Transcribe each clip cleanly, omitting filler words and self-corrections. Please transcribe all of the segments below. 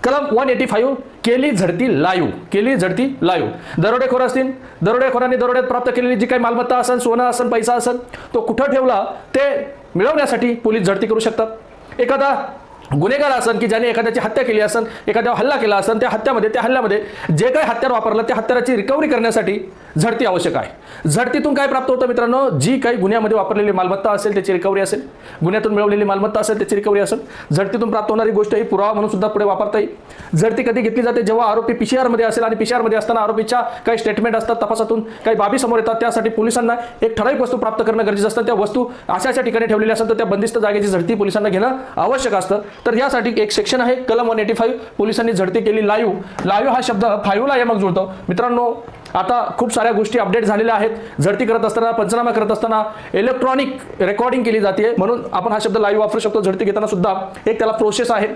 कलम 185 केली झडती लाईव्ह. दरोडेखोर असतील, दरोडेखोरांनी दरोड्यात प्राप्त केलेली जी काही मालमत्ता असेल, सोनं असेल, पैसा असेल, तो कुठं ठेवला ते मिळवण्यासाठी पोलीस झडती करू शकतात. एखादा गुन्हेगार असेल की ज्याने एखाद्याची हत्या केली असेल, एखाद्यावर हल्ला केला असेल, त्या हल्ल्यामध्ये जे काही हत्यार वापरलं त्या हत्याराची रिकव्हरी करण्यासाठी झडती आवश्यक आहे. झडतीतून काय प्राप्त होतं मित्रांनो, जी काही गुन्ह्यामध्ये वापरलेली मालमत्ता असेल त्याची रिकव्हरी असेल, गुन्ह्यातून मिळवलेली मालमत्ता असेल त्याची रिकव्हरी असेल. झडतीतून प्राप्त होणारी गोष्ट ही पुरावा म्हणून सुद्धा पुढे वापरता येईल. झडती कधी घेतली जाते, जेव्हा आरोपी PCR मध्ये असेल आणि PCR मध्ये असताना आरोपीच्या काही स्टेटमेंट असतात, तपासातून काही बाबी समोर येतात, त्यासाठी पोलिसांना एक ठराविक वस्तू प्राप्त करणं गरजेचं असतं. त्या वस्तू अशा ठिकाणी ठेवलेल्या असतात तर त्या बंदिस्त जागेची झडती पोलिसांना घेणं आवश्यक असतं. तर यासाठी एक सेक्शन आहे कलम 185, पोलिसांनी झडती केली लाईव्ह हा शब्द 5 ला यमक जुळतो. मित्रांनो आता खूप साऱ्या गोष्टी अपडेट झालेल्या आहेत. झडती करत असताना, पंचनामा करत असताना इलेक्ट्रॉनिक रेकॉर्डिंग केली जाते, म्हणून आपण हा शब्द लाईव्ह वापरू शकतो. झडती घेताना सुद्धा एक त्याला प्रोसेस आहे.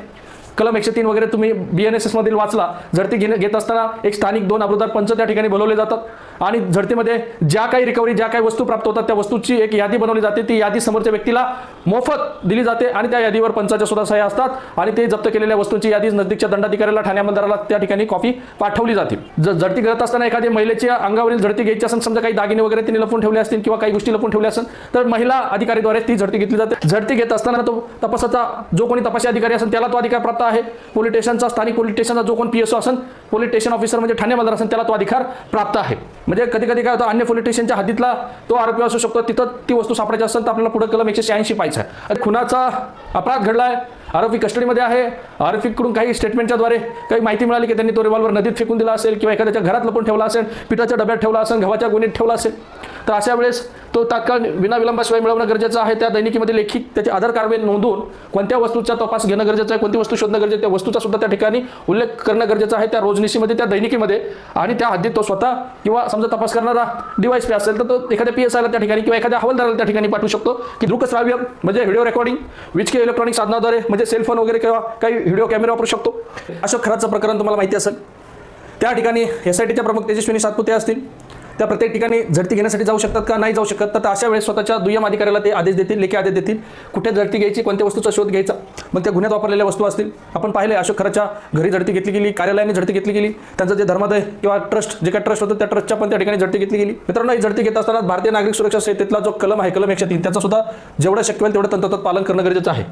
कलम 103 वगैरे तुम्ही BNSS मधील वाचला. झडती घेत असताना एक स्थानिक 2 अब्रुदार पंच त्या ठिकाणी बोलवले जातात आणि झडतीमध्ये ज्या काही रिकव्हरी, ज्या काही वस्तू प्राप्त होतात त्या वस्तूची एक यादी बनवली जाते. ती यादी समोरच्या व्यक्तीला मोफत दिली जाते आणि त्या यादीवर पंचाच्या सुद्धा सह्या असतात आणि ते जप्त केलेल्या वस्तूंची यादी नजदीकच्या दंडाधिकाऱ्याला, ठाणे अंमलदाराला त्या ठिकाणी कॉपी पाठवली जाते. झडती करत असताना एखाद्या महिलेच्या अंगावरील झडती घ्यायची असेल, समजा काही दागिने वगैरे तिने लपून ठेवले असतील किंवा काही गोष्टी लपून ठेवल्या असेल, तर महिला अधिकारीद्वारे ती झडती घेतली जाते. झडती घेत असताना तो तपासाचा जो कोणी तपासी अधिकारी असेल त्याला तो अधिकार प्राप्त आहे. पोलीस स्टेशनचा, स्थानिक पोलीस स्टेशनचा जो कोण PSO असेल, पोलीस स्टेशन ऑफिसर म्हणजे ठाणे अंमलदार असेल, त्याला तो अधिकार प्राप्त आहे. म्हणजे कधी कधी काय होतं, अन्य पोलीस स्टेशनच्या हद्दीतला तो आरोपी असू शकतो, तिथं ती वस्तू सापडायची असेल तर आपल्याला पुढे कलम 186 पाहायचं आहे. खुनाचा अपराध घडलाय, आरोपी कस्टडीमध्ये आहे, आरोपीकडून काही स्टेटमेंटच्या द्वारे काही माहिती मिळाली की त्यांनी तो रिव्हॉल्वर नदीत फेकून दिला असेल किंवा एखाद्याच्या घरात लपून ठेवला असेल, पिठाच्या डब्यात ठेवला असेल, गव्हाच्या गोणीत ठेवला असेल, तर अशा वेळेस तो तात्काळ विनाविलंबाशिवाय मिळवणं गरजेचं आहे. त्या दैनिकीमध्ये लेखी त्याचे आधार कारवाई नोंदवून कोणत्या वस्तूचा तपास घेणं गरजेचं आहे, कोणती वस्तू शोधणं गरजेचं आहे, त्या वस्तूचा सुद्धा त्या ठिकाणी उल्लेख करणं गरजेचं आहे त्या रोजनिशीमध्ये, त्या दैनिकीमध्ये. आणि त्या हद्दीत तो स्वतः किंवा समजा तपास करणारा DYSP असेल तर तो एखाद्या PSI ला त्या ठिकाणी किंवा एखाद्या हवालदाराला त्या ठिकाणी पाठवू शकतो की दृकश्राव्य म्हणजे व्हिडिओ रेकॉर्डिंग, विचके इलेक्ट्रॉनिक साधनाद्वारे म्हणजे सेलफोन वगैरे किंवा काही व्हिडिओ कॅमेरा वापरू शकतो. अशोक खराचं प्रकरण तुम्हाला माहिती असेल. त्या ठिकाणी SITच्या प्रमुख तेजस्विनी सातपुते असतील, त्या प्रत्येक ठिकाणी झडती घेण्यासाठी जाऊ शकतात का नाही जाऊ शकत, तर अशा वेळेस स्वतःच्या दुय्यम अधिकाऱ्याला ते आदेश देतील, लेखी आदेश देतील कुठे झडती घ्यायची, कोणत्या वस्तूचा शोध घ्यायचा. मग त्या गुन्ह्यात वापरलेल्या वस्तू असतील. आपण पाहिले अशोक खराच्या घरी झडती घेतली गेली, कार्यालयाने झडती घेतली गेली, त्यांचं जे धर्मादाय किंवा ट्रस्ट, जे काही ट्रस्ट होतं त्या ट्रस्टच्या पण त्या ठिकाणी झडती घेतली गेली. मित्रांनो, ही झडती घेत असताना भारतीय नागरिक सुरक्षा संहितेतला जो कलम आहे, कलम 103, त्याचा सुद्धा जेवढं शक्य होईल तेवढं तंतोतंत पालन करणं गरजेचं आहे.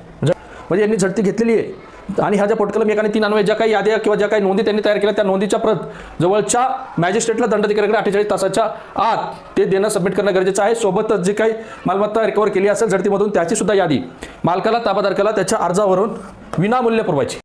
म्हणजे यांनी झडती घेतलेली आहे आणि ह्या ज्या पोटकलम 1 आणि 3 अन्वये ज्या काही याद्या किंवा ज्या काही नोंदी त्यांनी तयार केल्या, त्या नोंदीच्या प्रत जवळच्या मॅजिस्ट्रेटला, दंडाधिकाऱ्याकडे 48 तासाच्या आत ते देणं, सबमिट करणं गरजेचं आहे. सोबतच जी काही मालमत्ता रिकव्हर केली असेल झडतीमधून त्याची सुद्धा यादी मालकाला, ताबादारकाला त्याच्या अर्जावरून विनामूल्य पुरवायची.